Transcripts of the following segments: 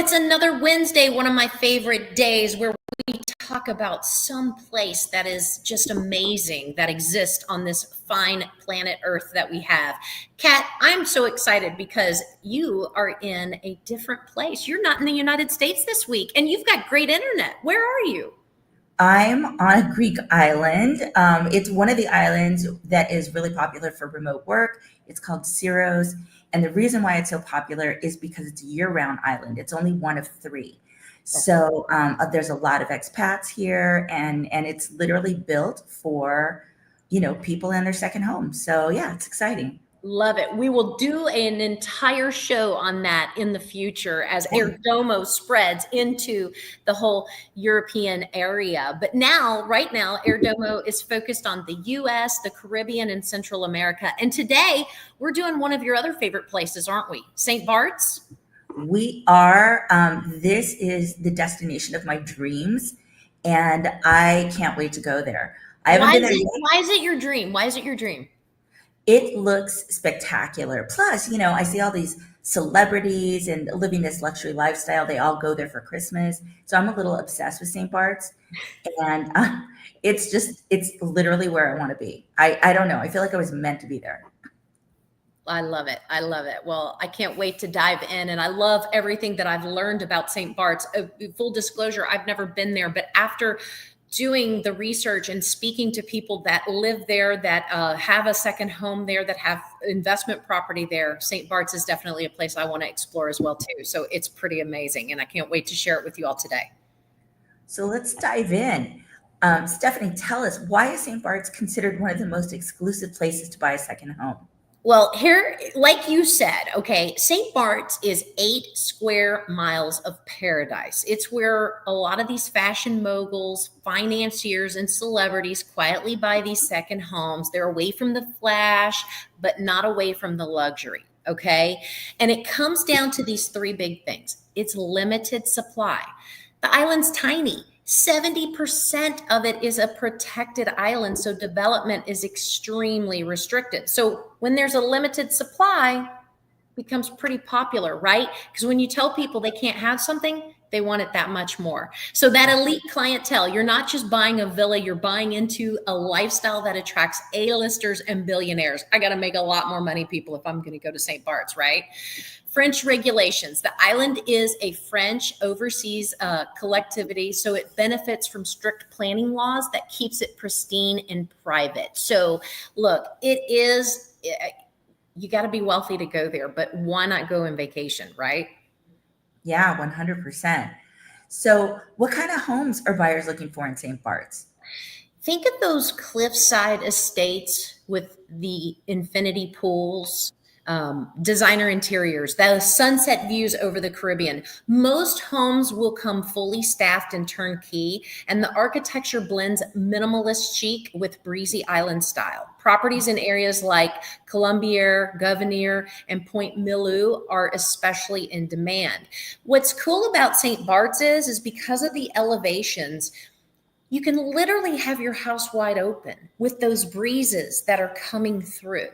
it's another Wednesday, one of my favorite days where we talk about some place that is just amazing that exists on this fine planet Earth that we have. Kat, I'm so excited because you are in a different place. You're not in the United States this week, and you've got great internet. Where are you? I'm on a Greek island. It's one of the islands that is really popular for remote work. It's called Syros. And the reason why it's so popular is because it's a year-round island. It's only one of three. So there's a lot of expats here, and it's literally built for, people in their second home. So yeah, it's exciting. Love it. We will do an entire show on that in the future as Airdomo spreads into the whole European area. But now, right now, Airdomo is focused on the US, the Caribbean, and Central America. And today, we're doing one of your other favorite places, aren't we? St. Bart's? We are. This is the destination of my dreams, and I can't wait to go there. I haven't been there yet. Why is it your dream? Why is it your dream? It looks spectacular. Plus, I see all these celebrities and living this luxury lifestyle. They all go there for Christmas. So I'm a little obsessed with St. Bart's. And it's literally where I want to be. I don't know. I feel like I was meant to be there. I love it. I love it. Well, I can't wait to dive in. And I love everything that I've learned about St. Bart's. Full disclosure, I've never been there, but after doing the research and speaking to people that live there, that have a second home there, that have investment property there, St. Bart's is definitely a place I want to explore as well too. So it's pretty amazing, and I can't wait to share it with you all today. So let's dive in. Stephanie, tell us, why is St. Bart's considered one of the most exclusive places to buy a second home? Well, here, like you said, okay, St. Bart's is 8 square miles of paradise. It's where a lot of these fashion moguls, financiers, and celebrities quietly buy these second homes. They're away from the flash, but not away from the luxury, okay? And it comes down to these three big things. It's limited supply. The island's tiny. 70% of it is a protected island, so development is extremely restricted. So when there's a limited supply, it becomes pretty popular, right? Because when you tell people they can't have something, they want it that much more. So that elite clientele, you're not just buying a villa, you're buying into a lifestyle that attracts A-listers and billionaires. I got to make a lot more money, people, if I'm going to go to St. Bart's, right? French regulations. The island is a French overseas collectivity, so it benefits from strict planning laws that keeps it pristine and private. So look, you got to be wealthy to go there, but why not go on vacation, right? Yeah, 100%. So what kind of homes are buyers looking for in St. Bart's? Think of those cliffside estates with the infinity pools, designer interiors, the sunset views over the Caribbean. Most homes will come fully staffed and turnkey, and the architecture blends minimalist chic with breezy island style. Properties in areas like Colombier, Governor, and Point Milu are especially in demand. What's cool about St. Bart's is because of the elevations, you can literally have your house wide open with those breezes that are coming through.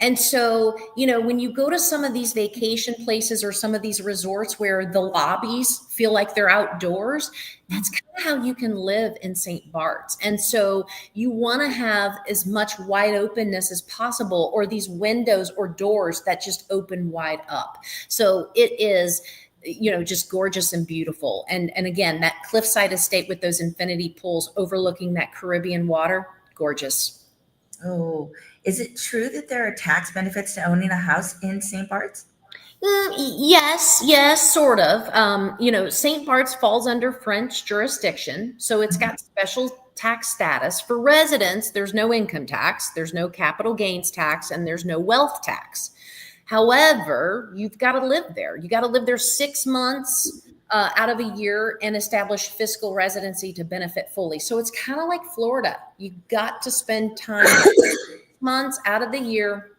And so, when you go to some of these vacation places or some of these resorts where the lobbies feel like they're outdoors, that's kind of how you can live in St. Bart's. And so you want to have as much wide openness as possible, or these windows or doors that just open wide up. So it is just gorgeous and beautiful. And again, that cliffside estate with those infinity pools overlooking that Caribbean water, gorgeous. Oh, is it true that there are tax benefits to owning a house in St. Bart's? Yes, sort of. St. Bart's falls under French jurisdiction, so it's got special tax status. For residents, there's no income tax, there's no capital gains tax, and there's no wealth tax. However, you've got to live there. You got to live there 6 months out of a year and establish fiscal residency to benefit fully. So it's kind of like Florida. You got to spend time 6 months out of the year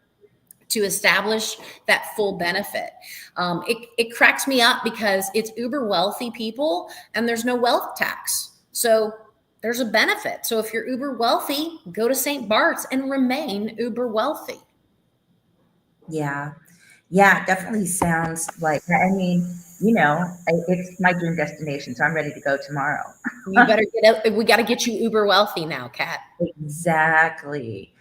to establish that full benefit. It cracks me up because it's uber wealthy people and there's no wealth tax. So there's a benefit. So if you're uber wealthy, go to St. Bart's and remain uber wealthy. Yeah. Yeah, it definitely sounds like, I mean, It's my dream destination, so I'm ready to go tomorrow. You better get out. We got to get you uber wealthy now, Kat. Exactly.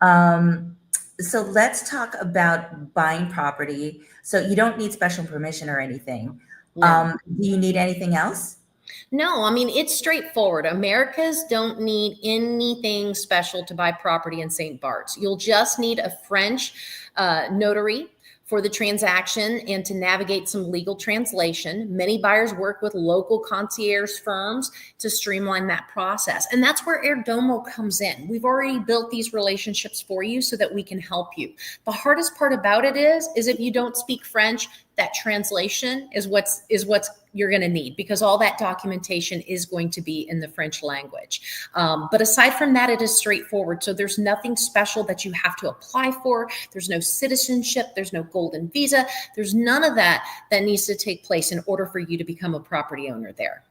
Um, so let's talk about buying property. So you don't need special permission or anything. No. Do you need anything else? No, I mean, it's straightforward. Americans don't need anything special to buy property in St. Bart's. You'll just need a French notary for the transaction and to navigate some legal translation. Many buyers work with local concierge firms to streamline that process. And that's where Airdomo comes in. We've already built these relationships for you so that we can help you. The hardest part about it is if you don't speak French, that translation is what's you're going to need, because all that documentation is going to be in the French language. But aside from that, it is straightforward. So there's nothing special that you have to apply for. There's no citizenship. There's no golden visa. There's none of that needs to take place in order for you to become a property owner there.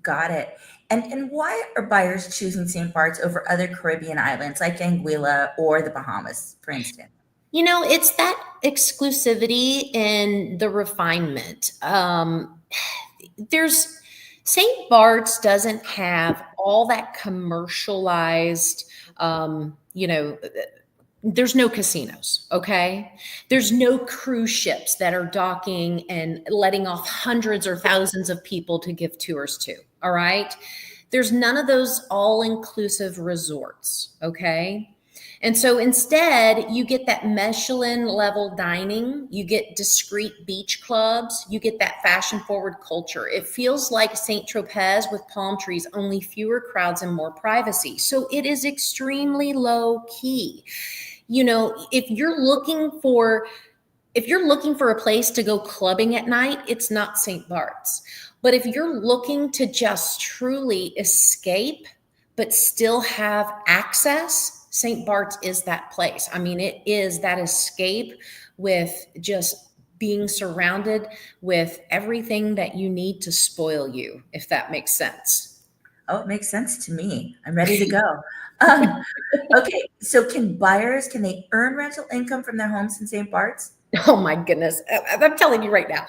Got it. And why are buyers choosing St. Bart's over other Caribbean islands like Anguilla or the Bahamas, for instance? It's that exclusivity and the refinement. There's St. Bart's doesn't have all that commercialized, there's no casinos, okay? There's no cruise ships that are docking and letting off hundreds or thousands of people to give tours to, all right? There's none of those all-inclusive resorts, okay? And so instead, you get that Michelin level dining, you get discreet beach clubs, you get that fashion forward culture. It feels like St. Tropez with palm trees, only fewer crowds and more privacy. So it is extremely low key. If you're looking for a place to go clubbing at night, it's not St. Bart's. But if you're looking to just truly escape, but still have access, St. Bart's is that place. I mean, it is that escape with just being surrounded with everything that you need to spoil you, if that makes sense. Oh, it makes sense to me. I'm ready to go. Um, okay, so can they earn rental income from their homes in St. Bart's? Oh my goodness. I'm telling you right now,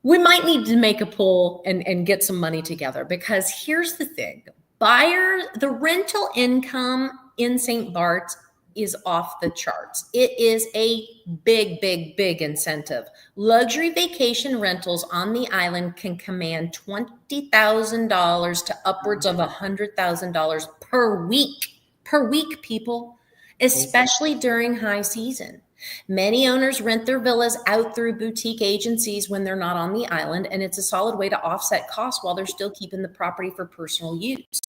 we might need to make a poll and get some money together, because here's the thing. The rental income in St. Bart's is off the charts. It is a big, big, big incentive. Luxury vacation rentals on the island can command $20,000 to upwards of $100,000 per week, people, especially during high season. Many owners rent their villas out through boutique agencies when they're not on the island, and it's a solid way to offset costs while they're still keeping the property for personal use.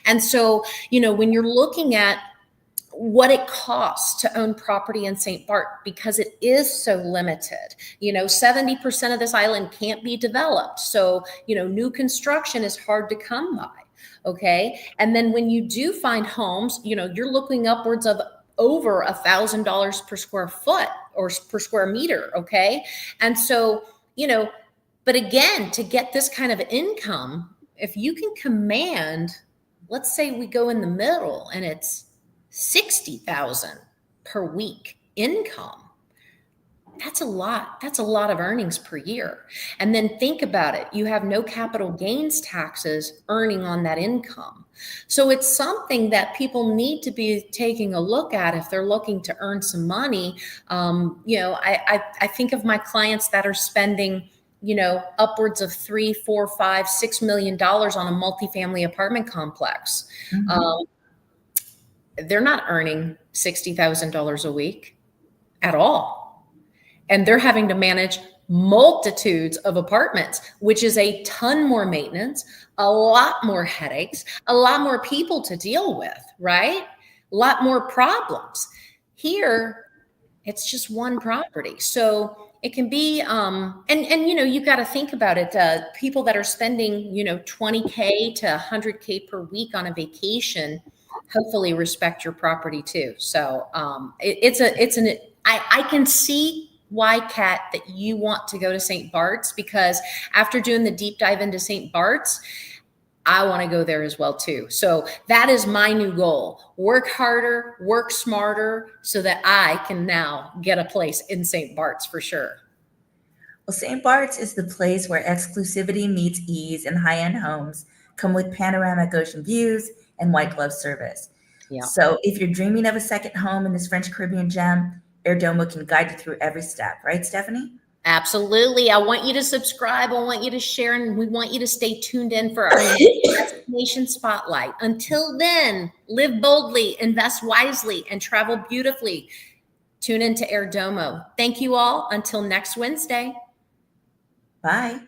And so, when you're looking at what it costs to own property in St. Bart, because it is so limited, 70% of this island can't be developed. So, new construction is hard to come by. Okay. And then when you do find homes, you're looking upwards of over $1,000 per square foot or per square meter. Okay. And so, but again, to get this kind of income, if you can command, let's say we go in the middle and it's 60,000 per week income, that's a lot. That's a lot of earnings per year. And then think about it. You have no capital gains taxes earning on that income. So it's something that people need to be taking a look at if they're looking to earn some money. I think of my clients that are spending, upwards of $3, $4, $5, $6 million on a multifamily apartment complex. Mhm. They're not earning $60,000 a week at all. And they're having to manage multitudes of apartments, which is a ton more maintenance, a lot more headaches, a lot more people to deal with, right? A lot more problems. Here, it's just one property. So it can be, you got to think about it. People that are spending, $20K to $100K per week on a vacation, hopefully respect your property too. So I can see why, Kat, that you want to go to St. Bart's, because after doing the deep dive into St. Bart's, I want to go there as well too. So that is my new goal. Work harder, work smarter, so that I can now get a place in St. Bart's for sure. Well, St. Bart's is the place where exclusivity meets ease, and high-end homes come with panoramic ocean views and white glove service. Yeah. So if you're dreaming of a second home in this French Caribbean gem, Airdomo can guide you through every step, right, Stephanie? Absolutely. I want you to subscribe. I want you to share, and we want you to stay tuned in for our destination spotlight. Until then, live boldly, invest wisely, and travel beautifully. Tune into Airdomo. Thank you all. Until next Wednesday. Bye.